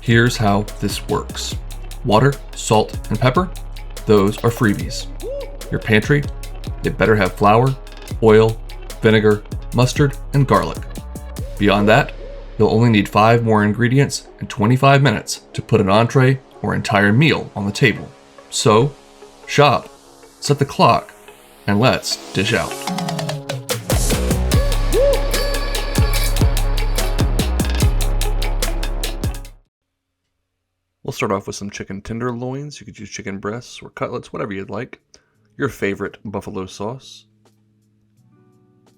Here's how this works. Water, salt, and pepper, those are freebies. Your pantry, it better have flour, oil, vinegar, mustard, and garlic. Beyond that, you'll only need 5 more ingredients and 25 minutes to put an entree or entire meal on the table. So, shop, set the clock, and let's dish out. We'll start off with some chicken tenderloins. You could use chicken breasts or cutlets, whatever you'd like. Your favorite buffalo sauce.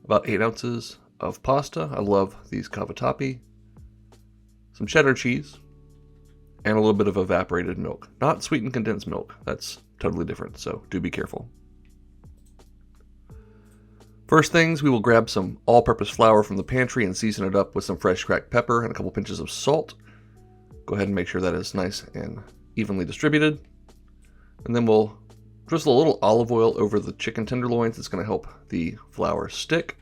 About 8 ounces of pasta. I love these cavatappi. Some cheddar cheese. And a little bit of evaporated milk. Not sweetened condensed milk. That's totally different, so do be careful. First things, we will grab some all-purpose flour from the pantry and season it up with some fresh cracked pepper and a couple pinches of salt. Go ahead and make sure that is nice and evenly distributed. And then we'll drizzle a little olive oil over the chicken tenderloins. It's going to help the flour stick.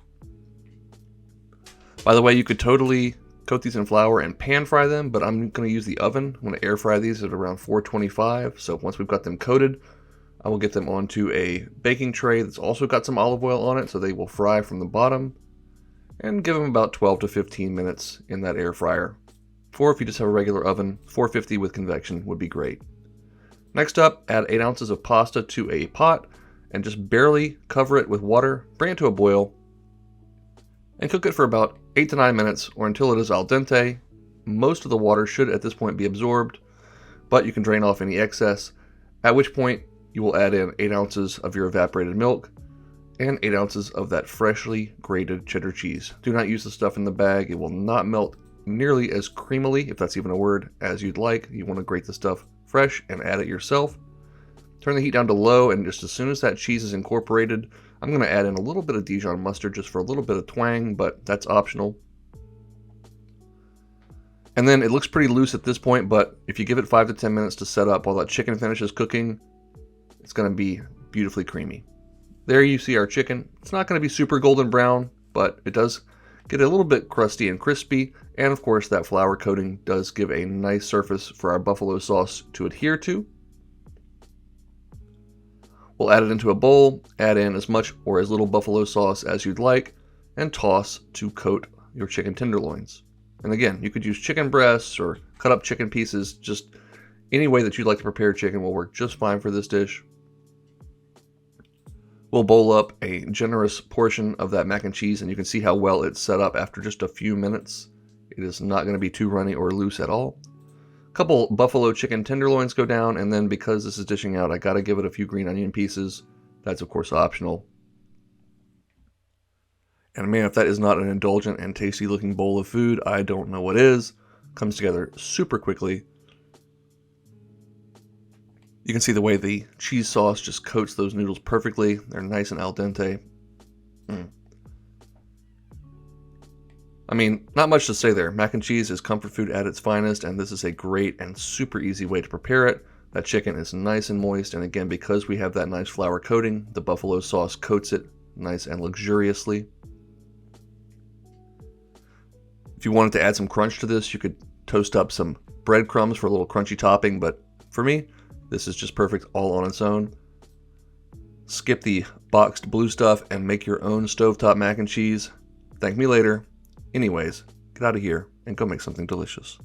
By the way, you could totally coat these in flour and pan fry them, but I'm going to use the oven. I'm going to air fry these at around 425. So once we've got them coated, I will get them onto a baking tray that's also got some olive oil on it, so they will fry from the bottom, and give them about 12 to 15 minutes in that air fryer. Or if you just have a regular oven, 450 with convection would be great. Next up, add 8 ounces of pasta to a pot and just barely cover it with water, bring it to a boil, and cook it for about 8 to 9 minutes or until it is al dente. Most of the water should at this point be absorbed, but you can drain off any excess, at which point you will add in 8 ounces of your evaporated milk and 8 ounces of that freshly grated cheddar cheese. Do not use the stuff in the bag. It will not melt nearly as creamily, if that's even a word, as you'd like. You want to grate the stuff fresh and add it yourself. Turn the heat down to low, and just as soon as that cheese is incorporated, I'm going to add in a little bit of Dijon mustard just for a little bit of twang, but that's optional. And then it looks pretty loose at this point, but if you give it 5 to 10 minutes to set up while that chicken finishes cooking, it's going to be beautifully creamy. There you see our chicken. It's not going to be super golden brown, but it does get a little bit crusty and crispy, and of course that flour coating does give a nice surface for our buffalo sauce to adhere to. We'll add it into a bowl, add in as much or as little buffalo sauce as you'd like, and toss to coat your chicken tenderloins. And again, you could use chicken breasts or cut up chicken pieces. Just any way that you'd like to prepare chicken will work just fine for this dish. We'll bowl up a generous portion of that mac and cheese, and you can see how well it's set up after just a few minutes. It is not going to be too runny or loose at all. A couple buffalo chicken tenderloins go down, and then because this is dishing out, I got to give it a few green onion pieces. That's of course optional. And man, if that is not an indulgent and tasty looking bowl of food, I don't know what is. Comes together super quickly. You can see the way the cheese sauce just coats those noodles perfectly. They're nice and al dente. I mean, not much to say there. Mac and cheese is comfort food at its finest, and this is a great and super easy way to prepare it. That chicken is nice and moist, and again, because we have that nice flour coating, the buffalo sauce coats it nice and luxuriously. If you wanted to add some crunch to this, you could toast up some breadcrumbs for a little crunchy topping, but for me, this is just perfect all on its own. Skip the boxed blue stuff and make your own stovetop mac and cheese. Thank me later. Anyways, get out of here and go make something delicious.